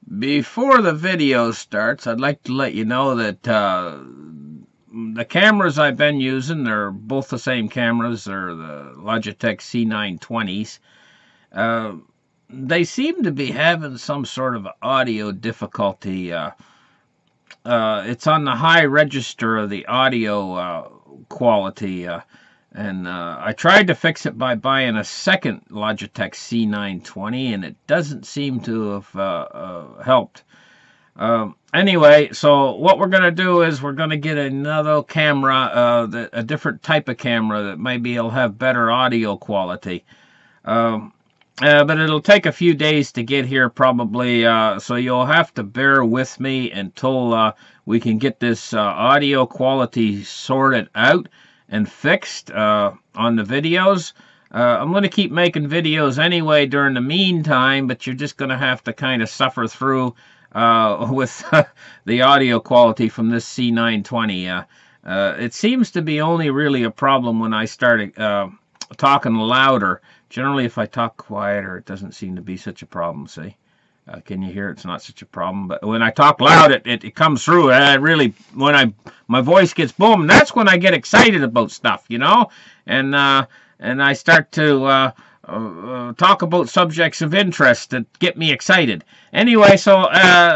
Before the video starts, I'd like to let you know that the cameras I've been using, they're both the same cameras. They're the Logitech C920s. They seem to be having some sort of audio difficulty. It's on the high register of the audio quality. And I tried to fix it by buying a second Logitech C920, and it doesn't seem to have helped. Anyway, so what we're going to do is we're going to get another camera, a different type of camera that maybe will have better audio quality. But it'll take a few days to get here probably, so you'll have to bear with me until we can get this audio quality sorted out and fixed on the videos. I'm going to keep making videos anyway during the meantime, but you're just going to have to kind of suffer through with the audio quality from this C920. It seems to be only really a problem when I start talking louder. Generally, if I talk quieter, it doesn't seem to be such a problem, see? Can you hear? It's not such a problem. But when I talk loud, it comes through. Really, when my voice gets boom, that's when I get excited about stuff, you know? And I start to talk about subjects of interest that get me excited. Anyway, so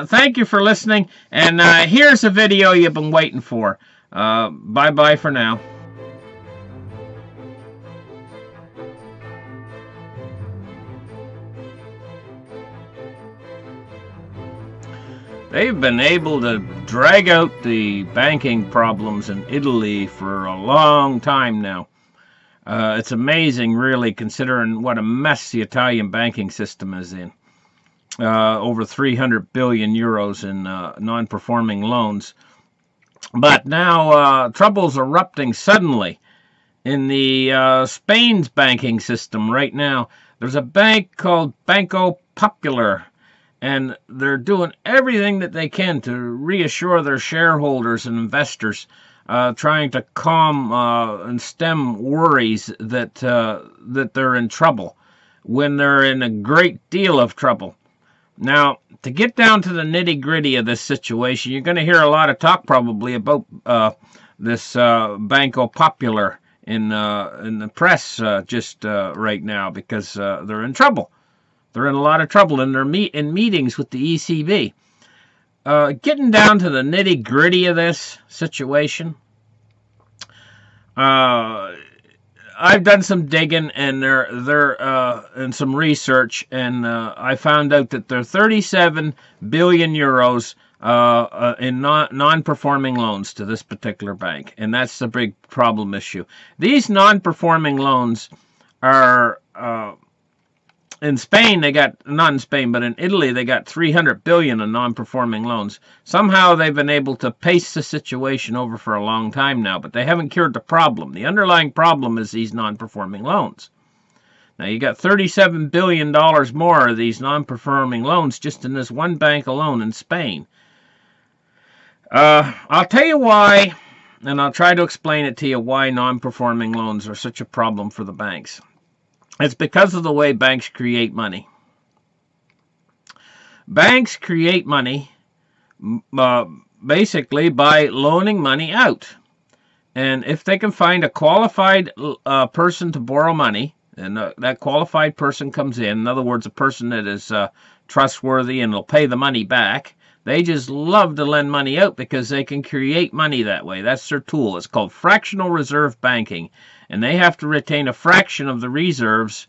thank you for listening. And here's a video you've been waiting for. Bye-bye for now. They've been able to drag out the banking problems in Italy for a long time now. It's amazing, really, considering what a mess the Italian banking system is in. Over 300 billion euros in non-performing loans. But now trouble's erupting suddenly in the Spain's banking system right now. There's a bank called Banco Popular, and they're doing everything that they can to reassure their shareholders and investors, trying to calm and stem worries that they're in trouble when they're in a great deal of trouble. Now, to get down to the nitty-gritty of this situation, you're going to hear a lot of talk probably about this Banco Popular in the press just right now, because they're in trouble. They're in a lot of trouble, and they're in meetings with the ECB. Getting down to the nitty-gritty of this situation, I've done some digging and and some research, and I found out that there are 37 billion euros in non-performing loans to this particular bank, and that's the big problem issue. These non-performing loans are in Spain, not in Spain, but in Italy, they got 300 billion in non-performing loans. Somehow they've been able to pace the situation over for a long time now, but they haven't cured the problem. The underlying problem is these non-performing loans. Now, you got $37 billion more of these non-performing loans just in this one bank alone in Spain. I'll tell you why, and I'll try to explain it to you why non-performing loans are such a problem for the banks. It's because of the way banks create money. Banks create money basically by loaning money out. And if they can find a qualified person to borrow money, and that qualified person comes in other words, a person that is trustworthy and will pay the money back, they just love to lend money out because they can create money that way. That's their tool. It's called fractional reserve banking. And they have to retain a fraction of the reserves.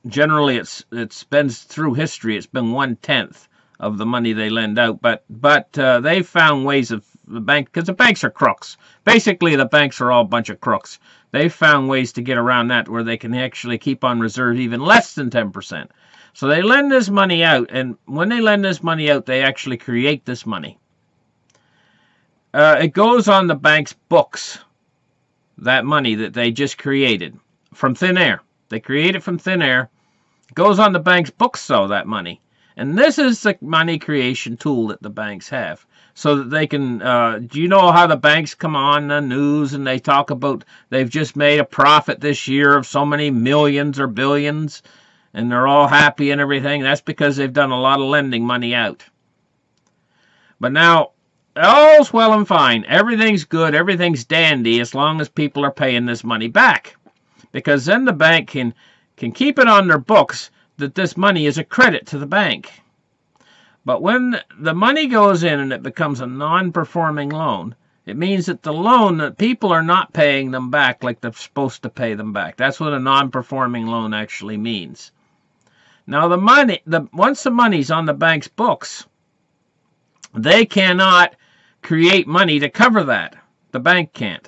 Generally, it's been through history. It's been 1/10 of the money they lend out. But they've found ways of the bank, because the banks are crooks. Basically, the banks are all a bunch of crooks. They've found ways to get around that where they can actually keep on reserve even less than 10%. So they lend this money out, and when they lend this money out, they actually create this money. It goes on the bank's books. That money that they just created from thin air. They create it from thin air. It goes on the bank's books, though, that money. And this is the money creation tool that the banks have. So that they can, do you know how the banks come on the news and they talk about they've just made a profit this year of so many millions or billions? and they're all happy and everything. That's because they've done a lot of lending money out. But now, all's well and fine. Everything's good. Everything's dandy as long as people are paying this money back. Because then the bank can keep it on their books that this money is a credit to the bank. But when the money goes in and it becomes a non-performing loan, it means that the loan, that people are not paying them back like they're supposed to pay them back. That's what a non-performing loan actually means. Now the money, once the money's on the bank's books, they cannot create money to cover that. The bank can't.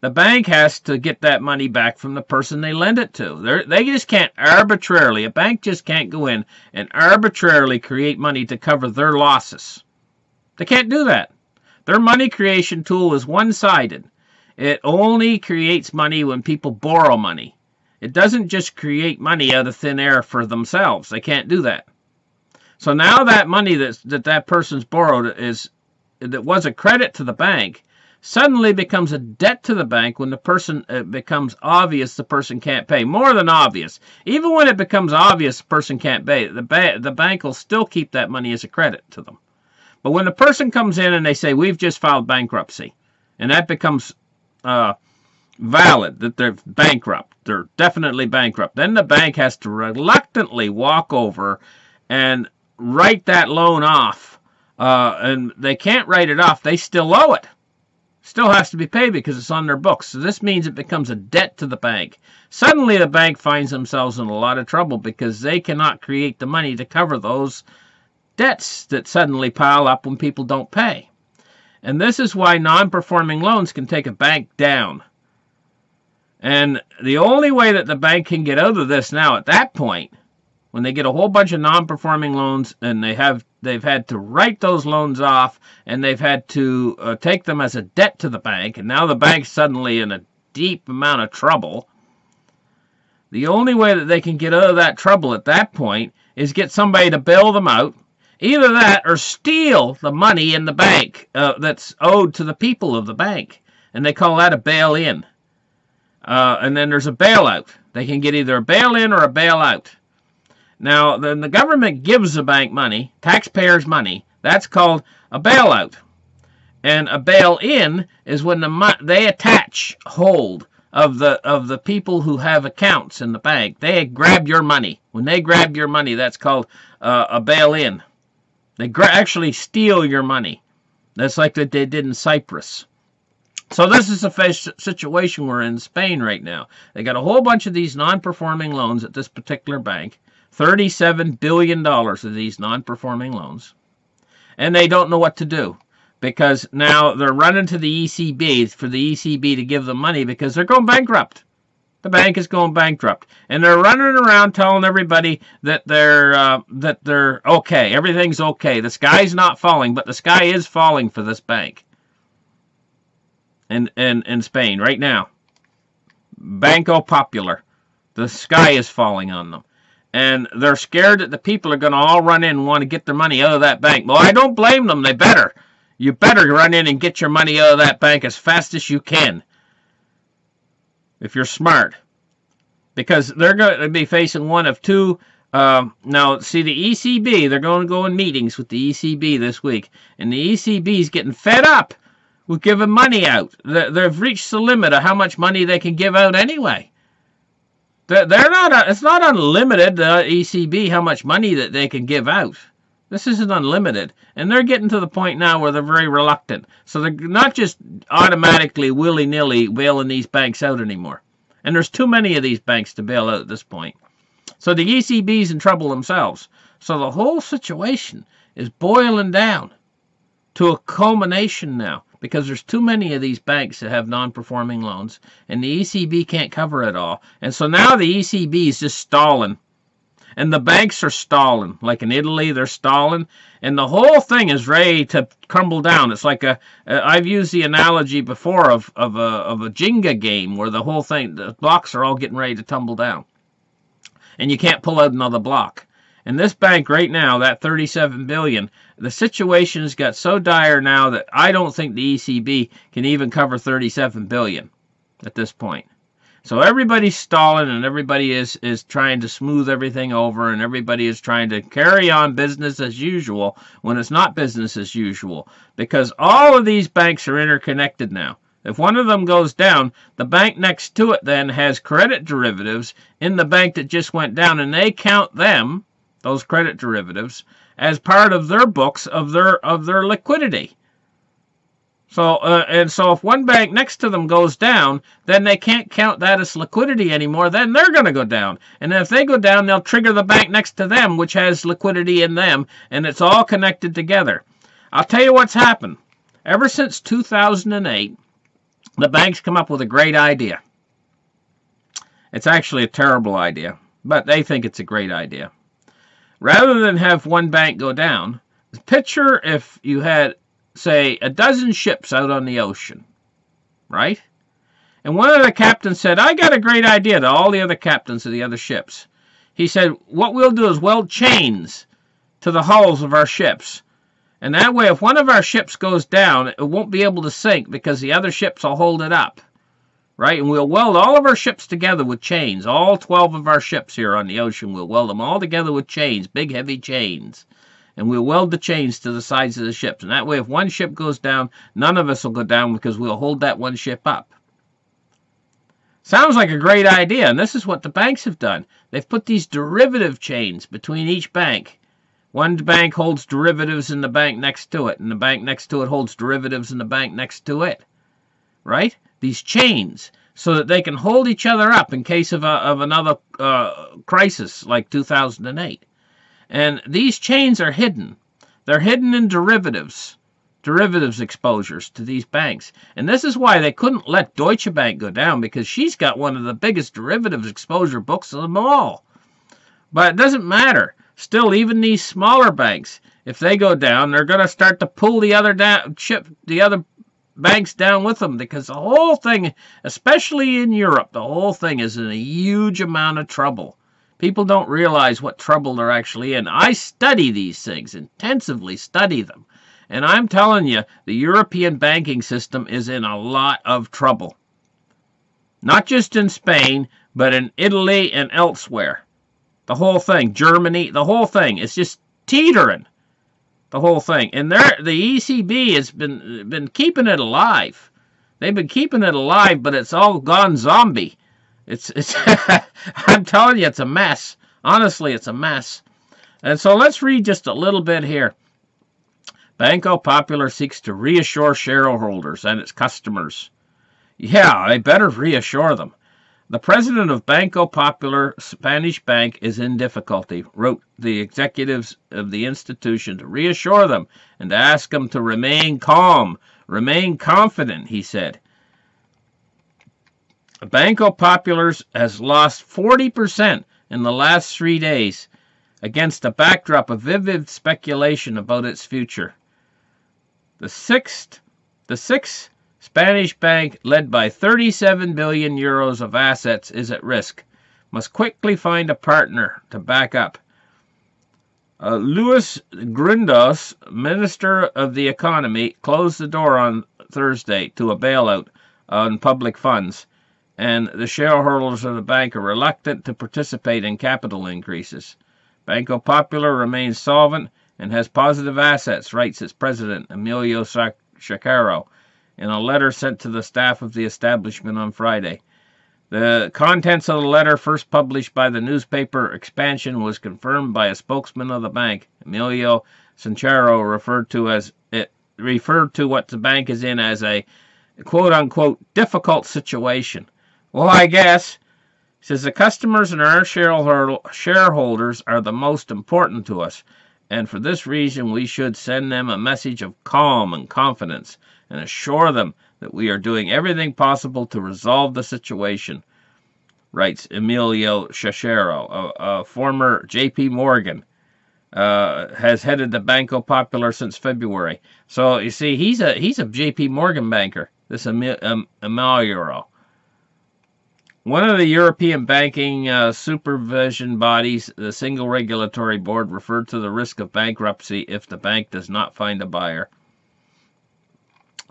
The bank has to get that money back from the person they lend it to. They just can't arbitrarily, a bank just can't go in and arbitrarily create money to cover their losses. They can't do that. Their money creation tool is one-sided. It only creates money when people borrow money. It doesn't just create money out of thin air for themselves. They can't do that. So now that money that person's borrowed that was a credit to the bank suddenly becomes a debt to the bank when the person, it becomes obvious the person can't pay. More than obvious. Even when it becomes obvious the person can't pay, the bank will still keep that money as a credit to them. But when the person comes in and they say, we've just filed bankruptcy, and that becomes valid, that they're bankrupt, they're definitely bankrupt, then the bank has to reluctantly walk over and write that loan off. And they can't write it off. They still owe it. Still has to be paid because it's on their books. So this means it becomes a debt to the bank. Suddenly the bank finds themselves in a lot of trouble because they cannot create the money to cover those debts that suddenly pile up when people don't pay. And this is why non-performing loans can take a bank down. And the only way that the bank can get out of this now at that point, when they get a whole bunch of non-performing loans and they've had to write those loans off and they've had to take them as a debt to the bank, and now the bank's suddenly in a deep amount of trouble, the only way that they can get out of that trouble at that point is get somebody to bail them out. Either that or steal the money in the bank that's owed to the people of the bank. And they call that a bail-in. And then there's a bailout. They can get either a bail-in or a bailout. Now, then the government gives the bank money, taxpayers' money. That's called a bailout. And a bail-in is when they attach hold of the people who have accounts in the bank. They grab your money. When they grab your money, that's called a bail-in. They actually steal your money. That's like that they did in Cyprus. So this is the situation we're in Spain right now. They got a whole bunch of these non-performing loans at this particular bank. $37 billion of these non-performing loans. And they don't know what to do. Because now they're running to the ECB for the ECB to give them money because they're going bankrupt. The bank is going bankrupt. And they're running around telling everybody that they're okay. Everything's okay. The sky's not falling, but the sky is falling for this bank. In Spain right now. Banco Popular. The sky is falling on them. And they're scared that the people are going to all run in and want to get their money out of that bank. Well, I don't blame them. They better. You better run in and get your money out of that bank as fast as you can. If you're smart. Because they're going to be facing one of two. Now, see, the ECB, they're going to go in meetings with the ECB this week. And the ECB is getting fed up with giving money out. They've reached the limit of how much money they can give out anyway. It's not unlimited, the ECB, how much money that they can give out. This isn't unlimited. And they're getting to the point now where they're very reluctant. So they're not just automatically willy-nilly bailing these banks out anymore. And there's too many of these banks to bail out at this point. So the ECB's in trouble themselves. So the whole situation is boiling down to a culmination now. Because there's too many of these banks that have non-performing loans. And the ECB can't cover it all. And so now the ECB is just stalling. And the banks are stalling. Like in Italy, they're stalling. And the whole thing is ready to crumble down. It's like I've used the analogy before of a Jenga game where the whole thing, the blocks are all getting ready to tumble down. And you can't pull out another block. And this bank right now, that $37 billion, the situation has got so dire now that I don't think the ECB can even cover $37 billion at this point. So everybody's stalling, and everybody is trying to smooth everything over, and everybody is trying to carry on business as usual when it's not business as usual, because all of these banks are interconnected now. If one of them goes down, the bank next to it then has credit derivatives in the bank that just went down, and they count them, those credit derivatives, as part of their books of their liquidity. So if one bank next to them goes down, then they can't count that as liquidity anymore. Then they're going to go down. And if they go down, they'll trigger the bank next to them, which has liquidity in them, and it's all connected together. I'll tell you what's happened. Ever since 2008, the banks come up with a great idea. It's actually a terrible idea, but they think it's a great idea. Rather than have one bank go down, picture if you had, say, a dozen ships out on the ocean, right? And one of the captains said, I got a great idea, to all the other captains of the other ships. He said, what we'll do is weld chains to the hulls of our ships. And that way, if one of our ships goes down, it won't be able to sink because the other ships will hold it up, right? And we'll weld all of our ships together with chains. All 12 of our ships here on the ocean, we'll weld them all together with chains, big, heavy chains. And we'll weld the chains to the sides of the ships. And that way, if one ship goes down, none of us will go down because we'll hold that one ship up. Sounds like a great idea, and this is what the banks have done. They've put these derivative chains between each bank. One bank holds derivatives in the bank next to it, and the bank next to it holds derivatives in the bank next to it. Right? These chains, so that they can hold each other up in case of another crisis like 2008. And these chains are hidden. They're hidden in derivatives exposures to these banks. And this is why they couldn't let Deutsche Bank go down, because she's got one of the biggest derivatives exposure books of them all. But it doesn't matter. Still, even these smaller banks, if they go down, they're going to start to pull the other banks down with them, because the whole thing, especially in Europe, the whole thing is in a huge amount of trouble. People don't realize what trouble they're actually in. I study these things, intensively study them. And I'm telling you, the European banking system is in a lot of trouble. Not just in Spain, but in Italy and elsewhere. The whole thing, Germany, the whole thing, it's just teetering. The whole thing. And the ECB has been keeping it alive. They've been keeping it alive, but it's all gone zombie. It's I'm telling you, it's a mess. Honestly, it's a mess. And so let's read just a little bit here. Banco Popular seeks to reassure shareholders and its customers. Yeah, they better reassure them. The president of Banco Popular, Spanish bank, is in difficulty, wrote the executives of the institution to reassure them and to ask them to remain calm, remain confident, he said. Banco Popular has lost 40% in the last 3 days against a backdrop of vivid speculation about its future. The sixth Spanish bank, led by 37 billion euros of assets, is at risk. Must quickly find a partner to back up. Luis Guindos, Minister of the Economy, closed the door on Thursday to a bailout on public funds, and the shareholders of the bank are reluctant to participate in capital increases. Banco Popular remains solvent and has positive assets, writes its president, Emilio Chacaro, in a letter sent to the staff of the establishment on Friday. The contents of the letter, first published by the newspaper Expansion, was confirmed by a spokesman of the bank. Emilio Chacaro referred to what the bank is in as a quote-unquote difficult situation. Well, I guess. He says the customers and our shareholders are the most important to us, and for this reason we should send them a message of calm and confidence and assure them that we are doing everything possible to resolve the situation, writes Emilio Chacaro, a former J.P. Morgan, has headed the Banco Popular since February. So you see, he's a J.P. Morgan banker, this Emilio. One of the European banking supervision bodies, the Single Regulatory Board, referred to the risk of bankruptcy if the bank does not find a buyer.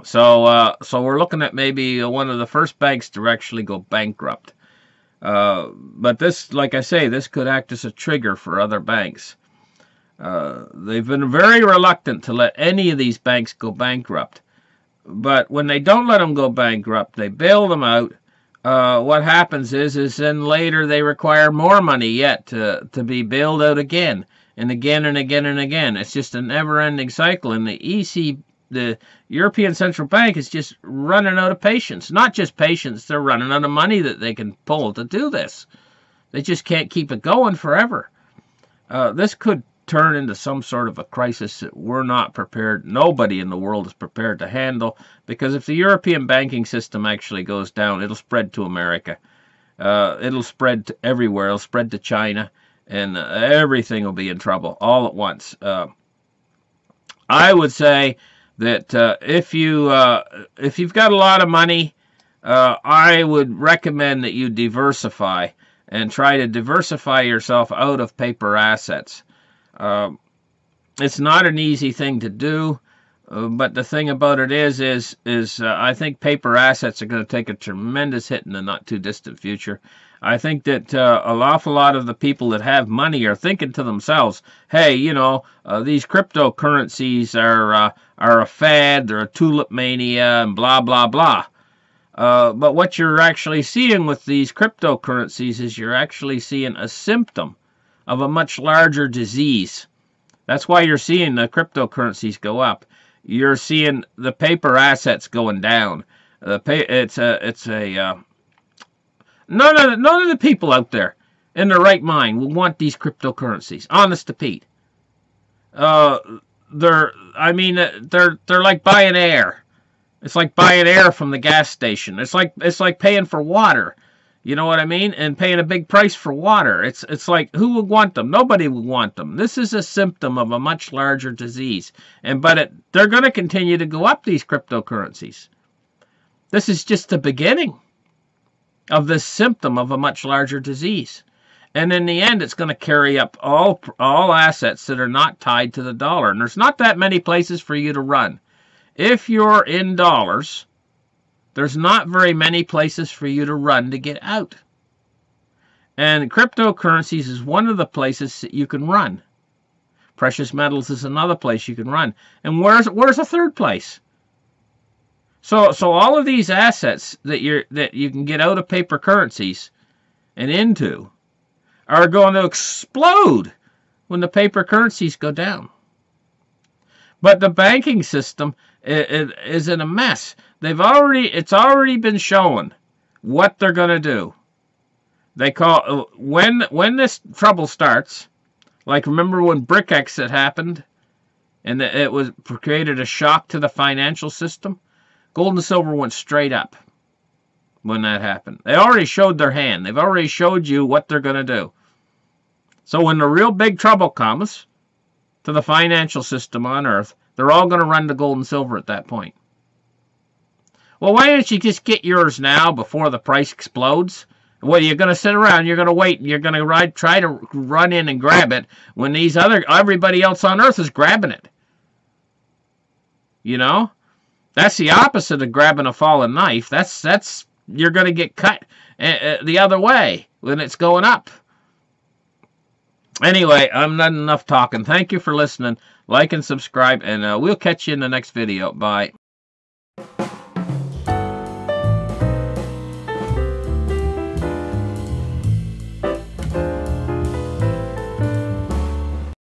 So we're looking at maybe one of the first banks to actually go bankrupt. But this, like I say, this could act as a trigger for other banks. They've been very reluctant to let any of these banks go bankrupt. But when they don't let them go bankrupt, they bail them out. What happens is then later they require more money yet to be bailed out again and again and again and again. It's just a never-ending cycle, and the European Central Bank is just running out of patience. Not just patience, they're running out of money that they can pull to do this. They just can't keep it going forever. This could turn into some sort of a crisis that we're not prepared, nobody in the world is prepared to handle, because if the European banking system actually goes down, it'll spread to America. It'll spread to everywhere. It'll spread to China, and everything will be in trouble all at once. I would say that if you've got a lot of money, I would recommend that you diversify and try to diversify yourself out of paper assets. It's not an easy thing to do, but the thing about it is I think paper assets are going to take a tremendous hit in the not too distant future. I think that an awful lot of the people that have money are thinking to themselves, hey, you know, these cryptocurrencies are a fad, they're a tulip mania, and blah, blah, blah. But what you're actually seeing with these cryptocurrencies is you're actually seeing a symptom of a much larger disease. That's why you're seeing the cryptocurrencies go up. You're seeing the paper assets going down. None of the people out there in their right mind will want these cryptocurrencies. Honest to Pete. They're like buying air. It's like buying air from the gas station. It's like paying for water. You know what I mean? And paying a big price for water. It's like, who would want them? Nobody would want them. This is a symptom of a much larger disease. But they're going to continue to go up, these cryptocurrencies. This is just the beginning of this symptom of a much larger disease. And in the end, it's going to carry up all assets that are not tied to the dollar. And there's not that many places for you to run. If you're in dollars, there's not very many places for you to run to get out. And cryptocurrencies is one of the places that you can run. Precious metals is another place you can run. And where's a third place? So all of these assets that you can get out of paper currencies and into are going to explode when the paper currencies go down. But the banking system is in a mess. It's already been shown what they're going to do. They call when this trouble starts, like remember when BRICS had happened, and it was created a shock to the financial system. Gold and silver went straight up when that happened. They already showed their hand. They've already showed you what they're going to do. So when the real big trouble comes to the financial system on Earth, they're all going to run to gold and silver at that point. Well, why don't you just get yours now before the price explodes? Well, you're going to sit around, you're going to wait, and you're going to try to run in and grab it when everybody else on Earth is grabbing it. You know? That's the opposite of grabbing a fallen knife. You're going to get cut the other way when it's going up. Anyway, I'm not enough talking. Thank you for listening. Like and subscribe, and we'll catch you in the next video. Bye.